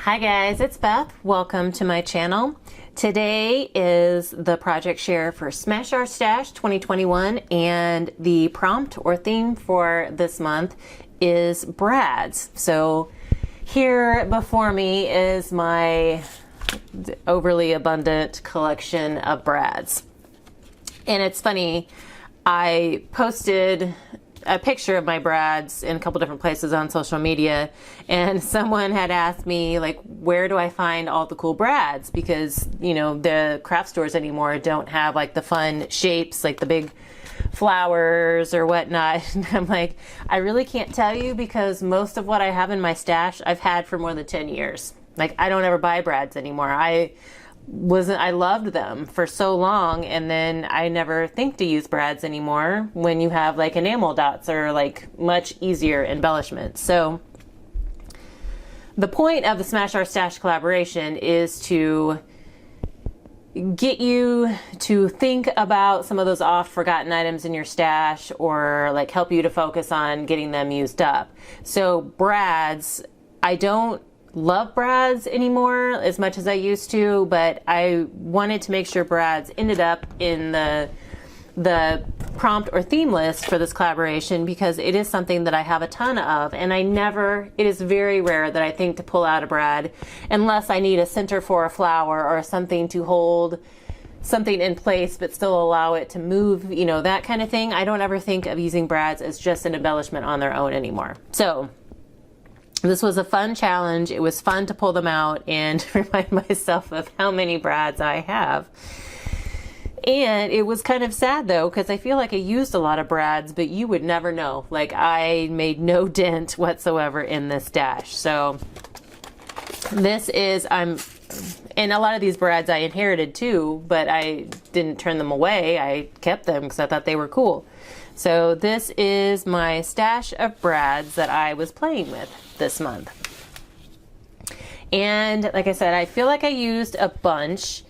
Hi guys, it's Beth. Welcome to my channel. Today is the project share for Smash Our Stash 2021, and the prompt or theme for this month is brads. So here before me is my overly abundant collection of brads. And it's funny, I posted a picture of my brads in a couple different places on social media, and someone had asked me, like, where do I find all the cool brads? Because, you know, the craft stores anymore don't have like the fun shapes, like the big flowers or whatnot. And I'm like, I really can't tell you, because most of what I have in my stash I've had for more than 10 years. Like, I don't ever buy brads anymore. I loved them for so long, and then I never think to use brads anymore when you have like enamel dots or like much easier embellishments. So the point of the Smash Our Stash collaboration is to get you to think about some of those oft forgotten items in your stash, or like help you to focus on getting them used up. So brads, I don't love brads anymore as much as I used to, but I wanted to make sure brads ended up in the prompt or theme list for this collaboration, because it is something that I have a ton of, and it is very rare that I think to pull out a brad unless I need a center for a flower or something to hold something in place but still allow it to move, you know, that kind of thing. I don't ever think of using brads as just an embellishment on their own anymore. So this was a fun challenge. It was fun to pull them out and remind myself of how many brads I have. And it was kind of sad though, because I feel like I used a lot of brads, but you would never know. Like, I made no dent whatsoever in this stash. So this is, and a lot of these brads I inherited too, but I didn't turn them away. I kept them because I thought they were cool. So this is my stash of brads that I was playing with this month. And like I said, I feel like I used a bunch,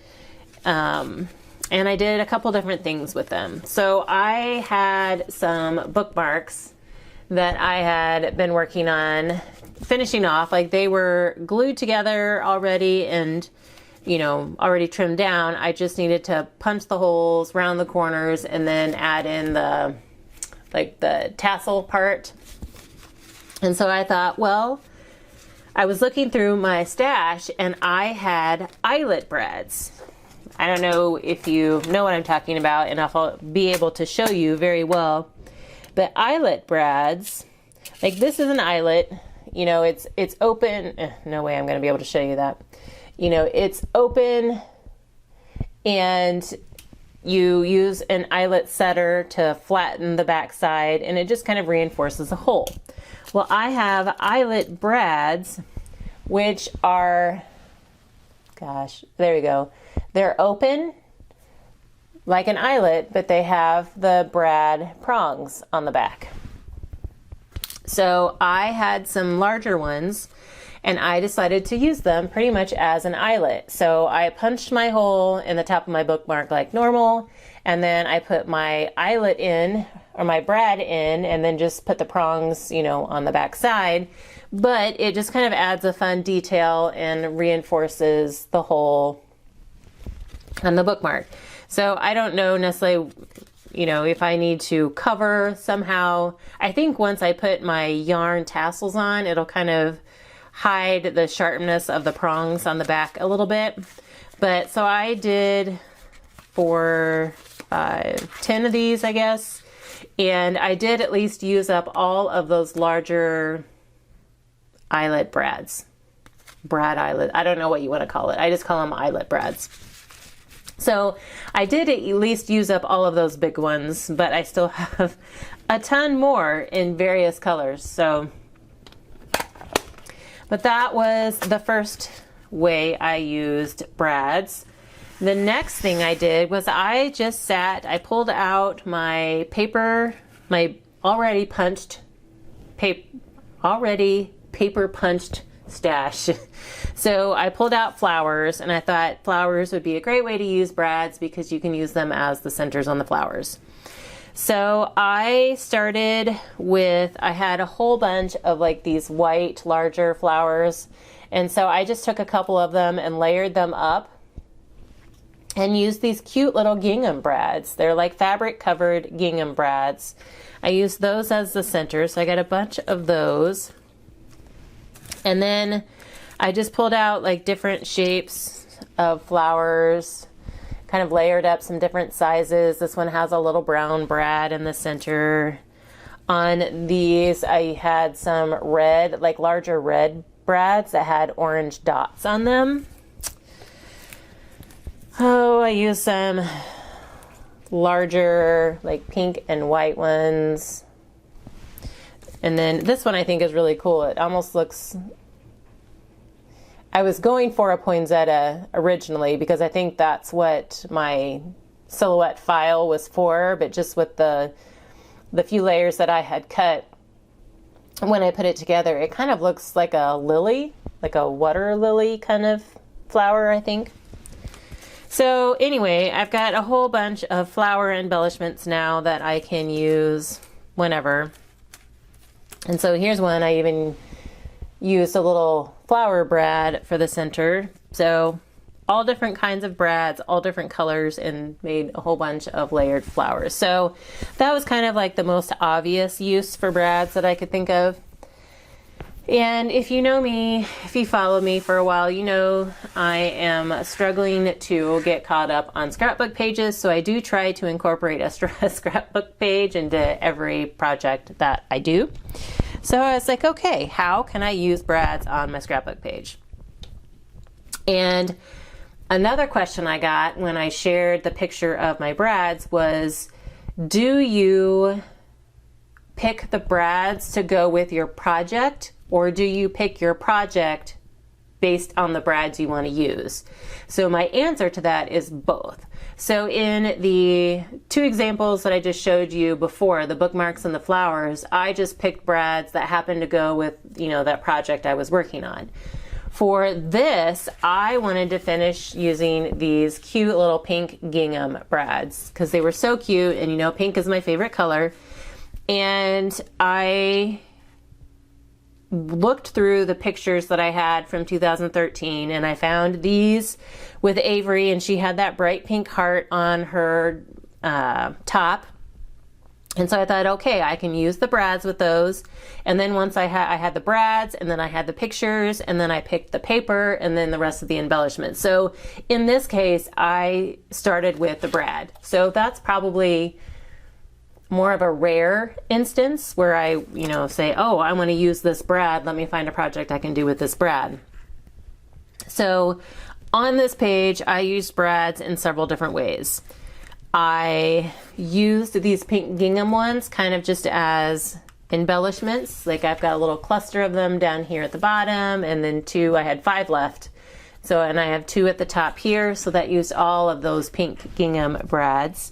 and I did a couple different things with them. So I had some bookmarks that I had been working on finishing off. Like, they were glued together already and, you know, already trimmed down. I just needed to punch the holes, round the corners, and then add in the tassel part. And so I thought, well, I was looking through my stash and I had eyelet brads. I don't know if you know what I'm talking about, and I'll be able to show you very well. But eyelet brads, like, this is an eyelet, you know, it's open. No way I'm going to be able to show you that. You know, it's open, and you use an eyelet setter to flatten the back side, and it just kind of reinforces the hole. Well, I have eyelet brads, which are, gosh, there you go. They're open like an eyelet, but they have the brad prongs on the back. So I had some larger ones, and I decided to use them pretty much as an eyelet. So I punched my hole in the top of my bookmark like normal, and then I put my eyelet in, or my brad in, and then just put the prongs, you know, on the back side. But it just kind of adds a fun detail and reinforces the hole on the bookmark. So I don't know necessarily, you know, if I need to cover somehow. I think once I put my yarn tassels on, it'll kind of hide the sharpness of the prongs on the back a little bit. But so I did 10 of these, I guess, and I did at least use up all of those larger eyelet brads. Brad eyelet, I don't know what you want to call it. I just call them eyelet brads. So I did at least use up all of those big ones, but I still have a ton more in various colors. So, but that was the first way I used brads. The next thing I did was I pulled out my already paper punched stash. So I pulled out flowers, and I thought flowers would be a great way to use brads because you can use them as the centers on the flowers. So I started with, I had a whole bunch of like these white larger flowers, And so I just took a couple of them and layered them up and used these cute little gingham brads. They're like fabric covered gingham brads. I used those as the center, so I got a bunch of those. And then I just pulled out like different shapes of flowers, kind of layered up some different sizes. This one has a little brown brad in the center. On these, I had some red, like larger red brads that had orange dots on them. Oh, I used some larger, like pink and white ones. And then this one I think is really cool. It almost looks, I was going for a poinsettia originally because I think that's what my silhouette file was for, but just with the few layers that I had cut, when I put it together, it kind of looks like a lily, like a water lily kind of flower, I think. So anyway, I've got a whole bunch of flower embellishments now that I can use whenever. And so here's one. I even used a little flower brad for the center. So all different kinds of brads, all different colors, and made a whole bunch of layered flowers. So that was kind of like the most obvious use for brads that I could think of. And if you know me, if you follow me for a while, you know I am struggling to get caught up on scrapbook pages. So I do try to incorporate a scrapbook page into every project that I do. So I was like, okay, how can I use brads on my scrapbook page? And another question I got when I shared the picture of my brads was, do you pick the brads to go with your project, or do you pick your project based on the brads you want to use? So my answer to that is both. So in the two examples that I just showed you before, the bookmarks and the flowers, I just picked brads that happened to go with, you know, that project I was working on. For this, I wanted to finish using these cute little pink gingham brads because they were so cute, and you know, pink is my favorite color. And I looked through the pictures that I had from 2013, and I found these with Avery, and she had that bright pink heart on her top. And so I thought, okay, I can use the brads with those. And then once I had the brads, and then I had the pictures, and then I picked the paper, and then the rest of the embellishments. So in this case, I started with the brad. So that's probably more of a rare instance where I, you know, say, oh, I want to use this brad. Let me find a project I can do with this brad. So on this page, I used brads in several different ways. I used these pink gingham ones kind of just as embellishments. Like I've got a little cluster of them down here at the bottom, and then I had 5 left. So, and I have 2 at the top here. So that used all of those pink gingham brads.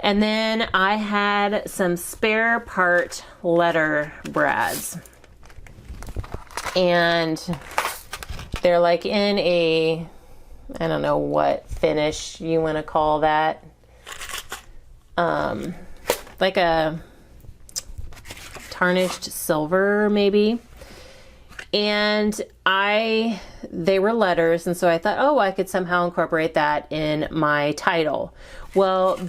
And then I had some spare part letter brads. And they're like in a, I don't know what finish you want to call that. Like a tarnished silver maybe. And they were letters, and so I thought, oh, I could somehow incorporate that in my title. Well,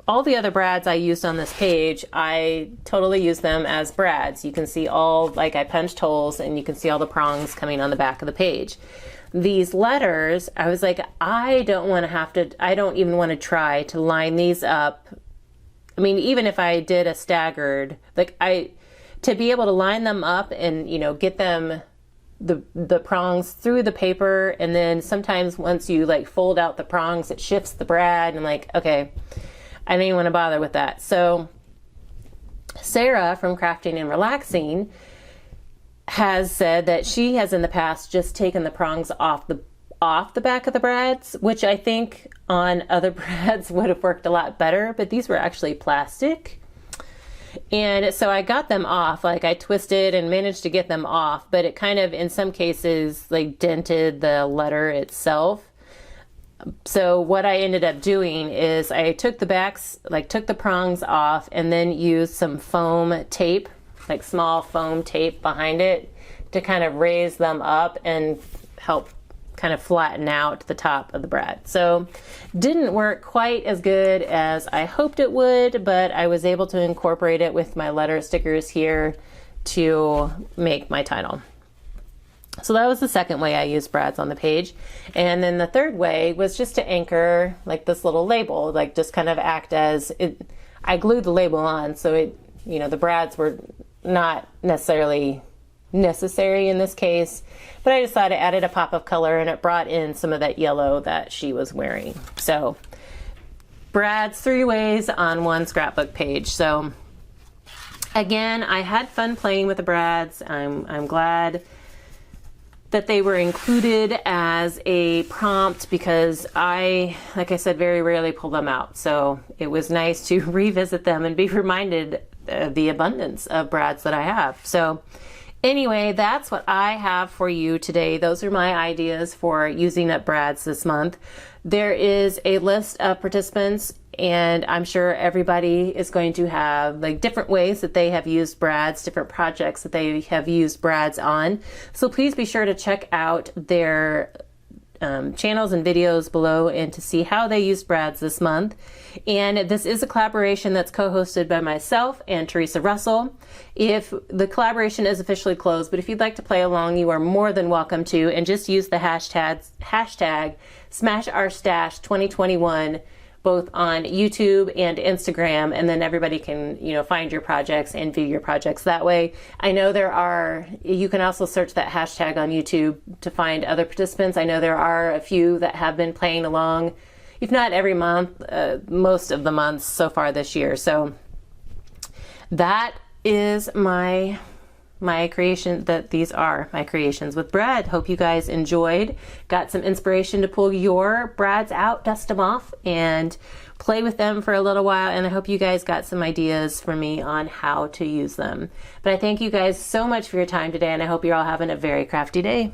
all the other brads I used on this page, I totally used them as brads. You can see I punched holes, and you can see all the prongs coming on the back of the page. These letters, I was like, I don't even want to try to line these up. I mean, even if I did a staggered, to be able to line them up and, you know, get them, the prongs through the paper, and then sometimes once you like fold out the prongs, it shifts the brad, and like, okay, I don't even want to bother with that. So Sarah from Crafting and Relaxing has said that she has in the past just taken the prongs off the back of the brads, which I think on other brads would have worked a lot better, but these were actually plastic. And so I got them off, like I twisted and managed to get them off, but it kind of, in some cases, like dented the letter itself. So what I ended up doing is I took took the prongs off, and then used some foam tape, like small foam tape behind it, to kind of raise them up and help kind of flatten out the top of the brad. So didn't work quite as good as I hoped it would, but I was able to incorporate it with my letter stickers here to make my title. So that was the second way I used brads on the page. And then the third way was just to anchor like this little label, like just kind of act as it. I glued the label on, so it, you know, the brads were not necessarily necessary in this case, but I just thought it added a pop of color and it brought in some of that yellow that she was wearing. So brads 3 ways on one scrapbook page. So again, I had fun playing with the brads. I'm glad that they were included as a prompt because I, like I said, very rarely pull them out. So it was nice to revisit them and be reminded of the abundance of brads that I have. So anyway, that's what I have for you today. Those are my ideas for using up brads this month. There is a list of participants, and I'm sure everybody is going to have like different ways that they have used brads, different projects that they have used brads on. So please be sure to check out their channels and videos below and to see how they used brads this month. And this is a collaboration that's co-hosted by myself and Teresa Russell. If the collaboration is officially closed, but if you'd like to play along, you are more than welcome to, and just use the hashtag #SmashOurStash2021 both on YouTube and Instagram, and then everybody can, you know, find your projects and view your projects that way. I know you can also search that hashtag on YouTube to find other participants. I know there are a few that have been playing along, if not every month, most of the months so far this year. So that is my creation, these are my creations with brad. Hope you guys enjoyed, got some inspiration to pull your brads out, dust them off, and play with them for a little while. And I hope you guys got some ideas from me on how to use them. But I thank you guys so much for your time today, and I hope you're all having a very crafty day.